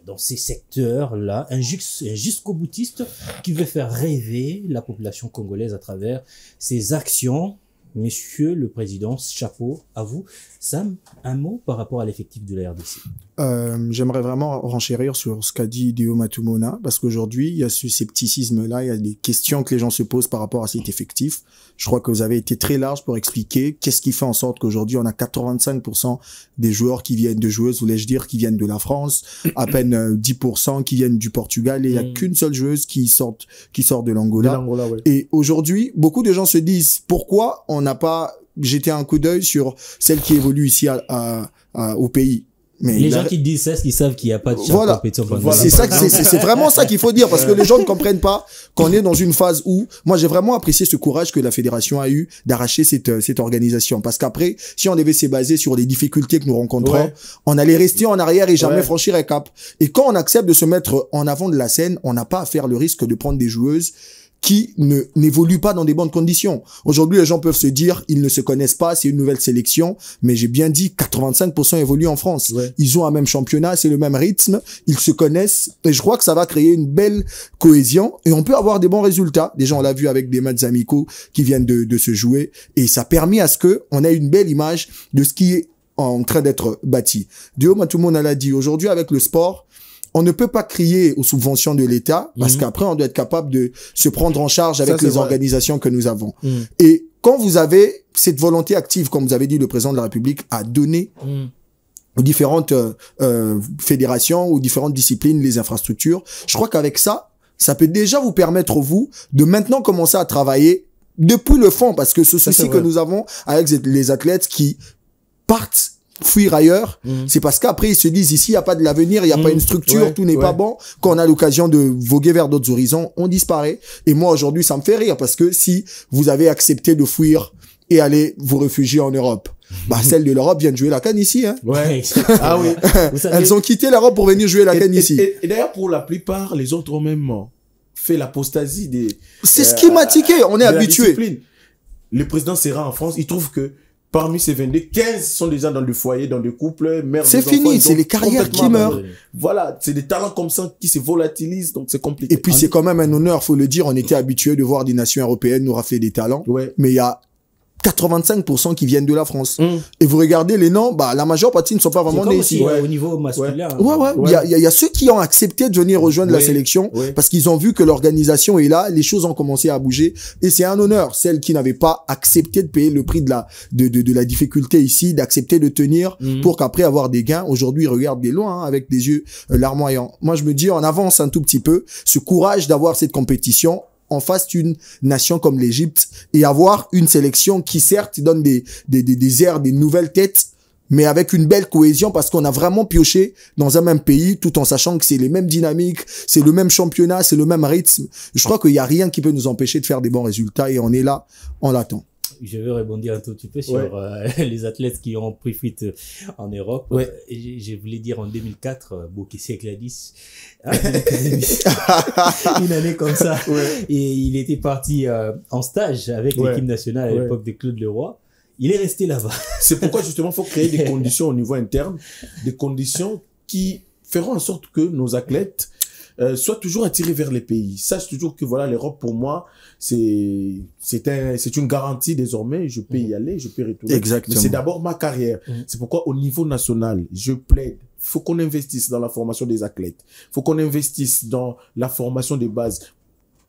[SPEAKER 1] dans ces secteurs-là, un jusqu'au boutiste qui veut faire rêver la population congolaise à travers ses actions. Monsieur le Président, chapeau à vous. Sam, un mot par rapport à l'effectif de la RDC.
[SPEAKER 3] J'aimerais vraiment renchérir sur ce qu'a dit Dio Matumona, parce qu'aujourd'hui, il y a ce scepticisme-là, il y a des questions que les gens se posent par rapport à cet effectif. Je crois que vous avez été très large pour expliquer qu'est-ce qui fait en sorte qu'aujourd'hui, on a 85% des joueurs qui viennent, de joueuses, voulais-je dire, qui viennent de la France, à peine 10% qui viennent du Portugal, et il y a qu'une seule joueuse qui sort de l'Angola.
[SPEAKER 2] Ouais.
[SPEAKER 3] Et aujourd'hui, beaucoup de gens se disent, pourquoi on n'a pas jeté un coup d'œil sur celle qui évolue ici au pays? Mais
[SPEAKER 1] les gens qui disent ça, ils savent qu'il n'y a pas de compétition.
[SPEAKER 3] C'est ça, c'est vraiment ça qu'il faut dire, parce que les gens ne comprennent pas qu'on est dans une phase où, moi j'ai vraiment apprécié ce courage que la fédération a eu d'arracher cette organisation, parce qu'après, si on devait se baser sur les difficultés que nous rencontrons, on allait rester en arrière et jamais franchir un cap. Et quand on accepte de se mettre en avant de la scène, on n'a pas à faire le risque de prendre des joueuses qui n'évoluent pas dans des bonnes conditions. Aujourd'hui, les gens peuvent se dire, ils ne se connaissent pas, c'est une nouvelle sélection, mais j'ai bien dit, 85% évoluent en France. Ils ont un même championnat, c'est le même rythme, ils se connaissent, et je crois que ça va créer une belle cohésion, et on peut avoir des bons résultats. Déjà, on l'a vu avec des matchs amicaux qui viennent de se jouer, et ça a permis à ce que on ait une belle image de ce qui est en train d'être bâti. Dio Matumona l'a dit, aujourd'hui, avec le sport, on ne peut pas crier aux subventions de l'État parce qu'après, on doit être capable de se prendre en charge avec les organisations que nous avons. Et quand vous avez cette volonté active, comme vous avez dit, le président de la République a donné aux différentes fédérations, aux différentes disciplines, les infrastructures, je crois qu'avec ça, ça peut déjà vous permettre, vous, de maintenant commencer à travailler depuis le fond, parce que ce souci que nous avons avec les athlètes qui partent fuir ailleurs, c'est parce qu'après ils se disent ici il y a pas de l'avenir, il y a pas une structure, tout n'est pas bon. Quand on a l'occasion de voguer vers d'autres horizons, on disparaît. Et moi aujourd'hui ça me fait rire, parce que si vous avez accepté de fuir et aller vous réfugier en Europe, celles de l'Europe viennent jouer la CAN ici, hein.
[SPEAKER 2] Ah oui.
[SPEAKER 3] Elles ont quitté l'Europe pour venir jouer la CAN ici.
[SPEAKER 2] Et d'ailleurs pour la plupart, les autres ont même fait l'apostasie des.
[SPEAKER 3] C'est schématiqué, on est habitué.
[SPEAKER 2] Le président sera en France, il trouve que parmi ces 22, 15 sont déjà dans le foyer, dans des couples, mères,
[SPEAKER 3] c'est fini, c'est les carrières qui meurent.
[SPEAKER 2] Voilà, c'est des talents comme ça qui se volatilisent, donc c'est compliqué.
[SPEAKER 3] Et puis c'est quand même un honneur, faut le dire, on était habitué de voir des nations européennes nous rafler des talents, mais il y a 85% qui viennent de la France. Et vous regardez les noms, la majeure partie ne sont pas vraiment nés ici.
[SPEAKER 1] Au niveau masculin.
[SPEAKER 3] Il y a ceux qui ont accepté de venir rejoindre la sélection parce qu'ils ont vu que l'organisation est là, les choses ont commencé à bouger, et c'est un honneur. Celles qui n'avaient pas accepté de payer le prix de la difficulté ici, d'accepter de tenir pour qu'après avoir des gains, aujourd'hui ils regardent des loin avec des yeux larmoyants. Moi je me dis, on avance un tout petit peu, ce courage d'avoir cette compétition en face d'une nation comme l'Égypte, et avoir une sélection qui certes donne des airs, des nouvelles têtes, mais avec une belle cohésion, parce qu'on a vraiment pioché dans un même pays, tout en sachant que c'est les mêmes dynamiques, c'est le même championnat, c'est le même rythme. Je crois qu'il y a rien qui peut nous empêcher de faire des bons résultats, et on est là, on l'attend.
[SPEAKER 1] Je veux rebondir un tout petit peu sur les athlètes qui ont pris fuite en Europe.
[SPEAKER 2] Ouais.
[SPEAKER 1] Je voulais dire en 2004, Bokissé Gladys, une année comme ça.
[SPEAKER 2] Ouais.
[SPEAKER 1] Et il était parti en stage avec l'équipe nationale à l'époque de Claude Leroy. Il est resté là-bas.
[SPEAKER 2] C'est pourquoi justement il faut créer des conditions au niveau interne, des conditions qui feront en sorte que nos athlètes soient toujours attirés vers les pays. Sache toujours que voilà, l'Europe pour moi c'est une garantie désormais. Je peux y aller, je peux retourner.
[SPEAKER 3] Exactement.
[SPEAKER 2] Mais c'est d'abord ma carrière. C'est pourquoi au niveau national, je plaide. Faut qu'on investisse dans la formation des athlètes. Faut qu'on investisse dans la formation des bases.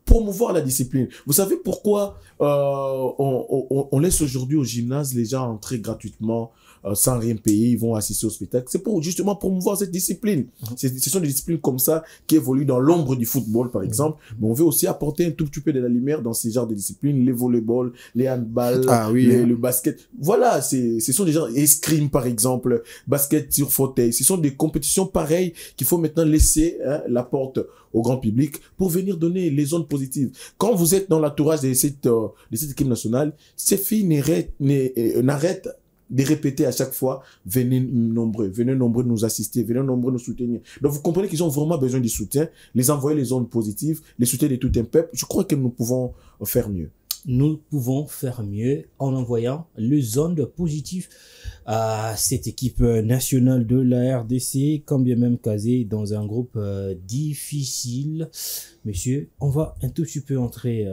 [SPEAKER 2] Promouvoir la discipline. Vous savez pourquoi on laisse aujourd'hui au gymnase les gens entrer gratuitement sans rien payer, ils vont assister au spectacle. C'est pour justement promouvoir cette discipline. Ce sont des disciplines comme ça qui évoluent dans l'ombre du football, par exemple. Mais on veut aussi apporter un tout petit peu de la lumière dans ces genres de disciplines, les volleyball, les handball, le basket. Voilà, ce sont des genres, escrime par exemple, basket sur fauteuil. Ce sont des compétitions pareilles qu'il faut maintenant laisser la porte au grand public pour venir donner les ondes positives. Quand vous êtes dans l'entourage de cette équipe nationale, ces filles n'arrêtent de répéter à chaque fois, venez nombreux nous assister, venez nombreux nous soutenir. Donc vous comprenez qu'ils ont vraiment besoin du soutien, les envoyer les ondes positives, les soutiens de tout un peuple. Je crois que nous pouvons faire mieux.
[SPEAKER 1] Nous pouvons faire mieux en envoyant les ondes positives à cette équipe nationale de la RDC, quand bien même casée dans un groupe difficile. Monsieur, on va un tout petit peu entrer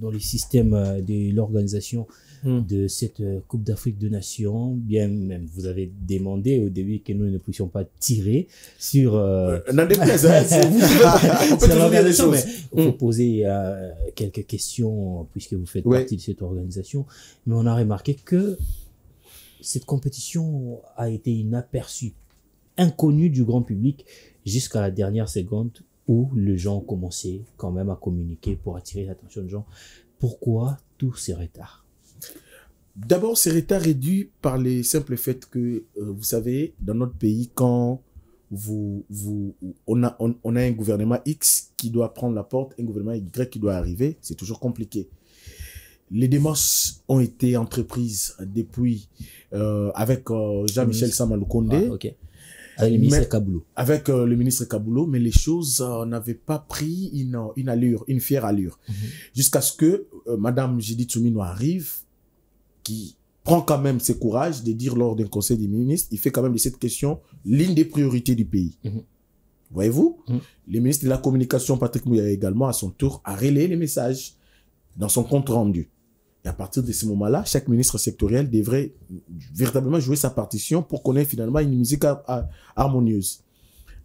[SPEAKER 1] dans le système de l'organisation de cette Coupe d'Afrique de Nations. Bien même, vous avez demandé au début que nous ne puissions pas tirer sur l'organisation, mais il faut poser quelques questions puisque vous faites partie de cette organisation. Mais on a remarqué que cette compétition a été inaperçue, inconnue du grand public jusqu'à la dernière seconde où les gens ont commencé quand même à communiquer pour attirer l'attention des gens. Pourquoi tous ces retards?
[SPEAKER 2] D'abord, ces retards est dû par le simple fait que, vous savez, dans notre pays, quand on a un gouvernement X qui doit prendre la porte, un gouvernement Y qui doit arriver, c'est toujours compliqué. Les démarches ont été entreprises depuis, avec Jean-Michel Samaloukonde.
[SPEAKER 1] Avec le ministre Kaboulou.
[SPEAKER 2] Avec le ministre Kaboulou, mais les choses n'avaient pas pris une allure, une fière allure. Jusqu'à ce que Madame Judith Soumino arrive, qui prend quand même ses courage de dire lors d'un conseil des ministres, il fait quand même de cette question l'une des priorités du pays. Voyez-vous, le ministre de la Communication, Patrick Mouya, également, à son tour, a relayé les messages dans son compte rendu. Et à partir de ce moment-là, chaque ministre sectoriel devrait véritablement jouer sa partition pour qu'on ait finalement une musique harmonieuse.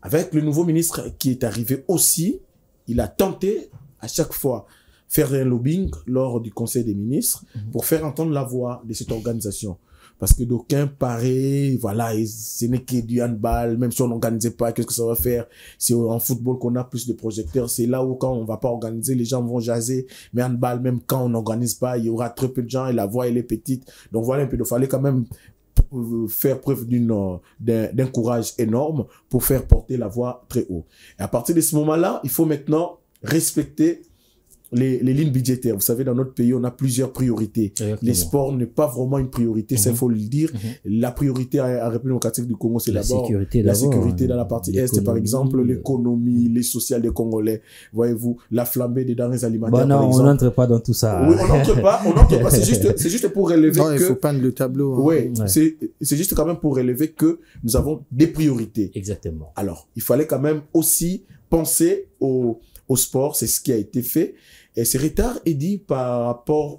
[SPEAKER 2] Avec le nouveau ministre qui est arrivé aussi, il a tenté à chaque fois faire un lobbying lors du conseil des ministres pour faire entendre la voix de cette organisation. Parce que d'aucuns paraît, voilà, ce n'est que du handball, même si on n'organisait pas, qu'est-ce que ça va faire? C'est en football qu'on a plus de projecteurs, c'est là où quand on va pas organiser, les gens vont jaser, mais handball, même quand on n'organise pas, il y aura très peu de gens et la voix elle est petite. Donc voilà un peu, il fallait quand même faire preuve d'un courage énorme pour faire porter la voix très haut. Et à partir de ce moment-là, il faut maintenant respecter les lignes budgétaires. Vous savez, dans notre pays, on a plusieurs priorités. Les sports n'est pas vraiment une priorité, ça il faut le dire. La priorité à la République démocratique du Congo, c'est d'abord la sécurité dans la partie Est, par exemple, l'économie, les sociales des Congolais. Voyez-vous, la flambée des denrées alimentaires,
[SPEAKER 1] non,
[SPEAKER 2] par exemple.
[SPEAKER 1] on n'entre pas dans tout ça.
[SPEAKER 2] Oui, on n'entre pas. C'est juste pour relever
[SPEAKER 3] il faut peindre le tableau.
[SPEAKER 2] Oui, c'est juste quand même pour relever que nous avons des priorités.
[SPEAKER 1] Exactement.
[SPEAKER 2] Alors, il fallait quand même aussi penser au sport, c'est ce qui a été fait. Et ce retard est dit par rapport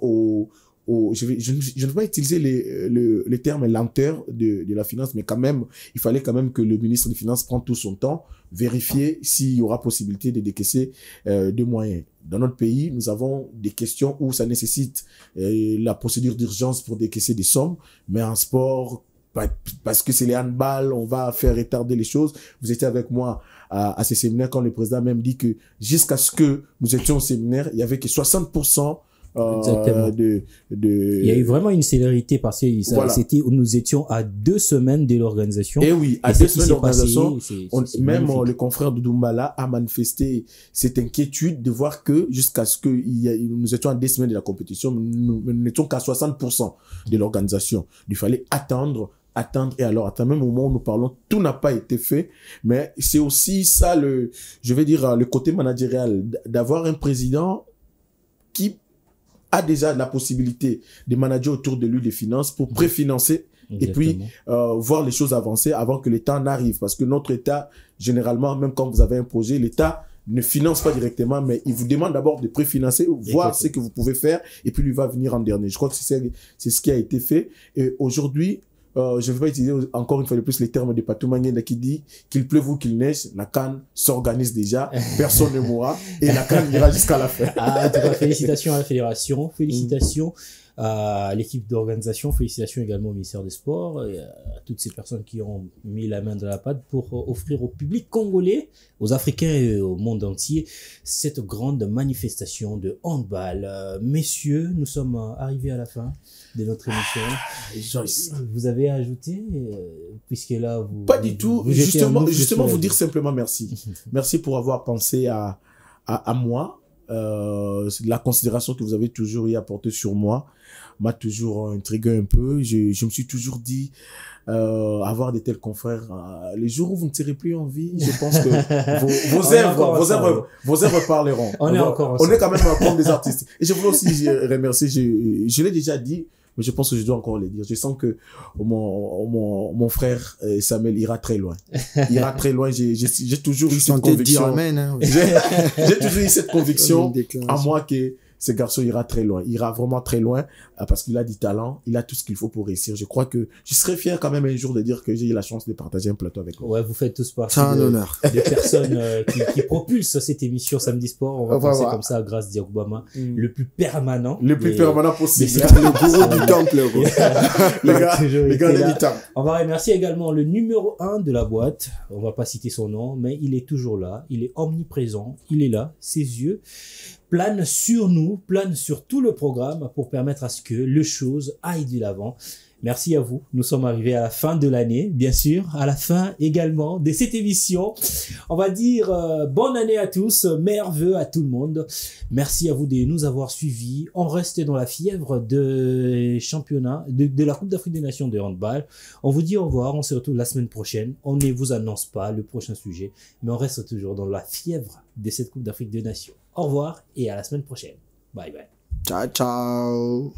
[SPEAKER 2] je ne vais pas utiliser le terme lenteur de la finance, mais quand même, il fallait quand même que le ministre des Finances prenne tout son temps, vérifier s'il y aura possibilité de décaisser des moyens. Dans notre pays, nous avons des questions où ça nécessite la procédure d'urgence pour décaisser des sommes, mais en sport, parce que c'est les handball, on va faire retarder les choses. Vous étiez avec moi à ces séminaires quand le président même dit que jusqu'à ce que nous étions au séminaire, il y avait que 60%
[SPEAKER 1] Exactement. Il y a eu vraiment une célérité parce que
[SPEAKER 2] Voilà.
[SPEAKER 1] nous étions à 2 semaines de l'organisation.
[SPEAKER 2] Et oui, à
[SPEAKER 1] Et ce
[SPEAKER 2] 2
[SPEAKER 1] qui
[SPEAKER 2] semaines
[SPEAKER 1] s'est
[SPEAKER 2] d'organisation,
[SPEAKER 1] passé,
[SPEAKER 2] même
[SPEAKER 1] magnifique.
[SPEAKER 2] le confrère de Doumbala a manifesté cette inquiétude de voir que jusqu'à ce que nous étions à 2 semaines de la compétition, nous n'étions qu'à 60% de l'organisation. Il fallait attendre, et alors, à un même moment où nous parlons, tout n'a pas été fait, mais c'est aussi ça je vais dire, le côté managérial, d'avoir un président qui a déjà la possibilité de manager autour de lui des finances pour préfinancer et puis voir les choses avancer avant que l'État n'arrive. Parce que notre État, généralement, même quand vous avez un projet, l'État ne finance pas directement, mais il vous demande d'abord de préfinancer, voir ce que vous pouvez faire, et puis lui va venir en dernier. Je crois que c'est ce qui a été fait. Et aujourd'hui, je ne vais pas utiliser encore une fois de plus les termes de Patou Mangenda qui dit qu'il pleuve ou qu'il neige, la CAN s'organise déjà, personne ne mourra, et la CAN ira jusqu'à la fin.
[SPEAKER 1] En tout cas, félicitations à la fédération, félicitations à l'équipe d'organisation, félicitations également au ministère des Sports et à toutes ces personnes qui ont mis la main dans la pâte pour offrir au public congolais, aux Africains et au monde entier cette grande manifestation de handball. Messieurs, nous sommes arrivés à la fin de notre émission.
[SPEAKER 2] Joyce.
[SPEAKER 1] Vous avez ajouté, puisque là, vous...
[SPEAKER 2] Pas du tout.
[SPEAKER 1] Vous jetez un ouf
[SPEAKER 2] Justement,
[SPEAKER 1] sur
[SPEAKER 2] vous
[SPEAKER 1] la
[SPEAKER 2] dire
[SPEAKER 1] vie.
[SPEAKER 2] simplement merci. Merci pour avoir pensé à moi. La considération que vous avez toujours y apportée sur moi m'a toujours intrigué un peu. Je me suis toujours dit, avoir de tels confrères, les jours où vous ne serez plus en vie, je pense que vos œuvres parleront.
[SPEAKER 1] On est encore
[SPEAKER 2] On est quand même comme des artistes. Et je voulais aussi remercier, je l'ai déjà dit, mais je pense que je dois encore le dire. Je sens que mon frère Samuel ira très loin. Il ira très loin. J'ai toujours eu cette conviction.
[SPEAKER 3] Amen, hein, oui.
[SPEAKER 2] J'ai toujours eu cette conviction
[SPEAKER 3] Une déclaration.
[SPEAKER 2] en moi que ce garçon ira très loin. Il ira vraiment très loin parce qu'il a du talent. Il a tout ce qu'il faut pour réussir. Je crois que je serais fier quand même un jour de dire que j'ai eu la chance de partager un plateau avec lui.
[SPEAKER 1] Ouais, vous faites tous partie
[SPEAKER 3] C'est un honneur.
[SPEAKER 1] de personnes qui propulsent cette émission Samedi Sport. On va
[SPEAKER 2] Voilà.
[SPEAKER 1] penser comme ça grâce à Obama, le plus permanent.
[SPEAKER 2] Le plus permanent possible.
[SPEAKER 3] Le gourou du temple, gros.
[SPEAKER 2] Les gars du temps.
[SPEAKER 1] On va remercier également le numéro 1 de la boîte. On va pas citer son nom, mais il est toujours là. Il est omniprésent. Il est là. Ses yeux planent sur nous, planent sur tout le programme pour permettre à ce que les choses aillent de l'avant. Merci à vous. Nous sommes arrivés à la fin de l'année, bien sûr, à la fin également de cette émission. On va dire bonne année à tous, meilleurs vœux à tout le monde. Merci à vous de nous avoir suivis. On reste dans la fièvre de championnat, de la Coupe d'Afrique des Nations de handball. On vous dit au revoir, on se retrouve la semaine prochaine. On ne vous annonce pas le prochain sujet, mais on reste toujours dans la fièvre de cette Coupe d'Afrique des Nations. Au revoir et à la semaine prochaine. Bye bye.
[SPEAKER 3] Ciao, ciao.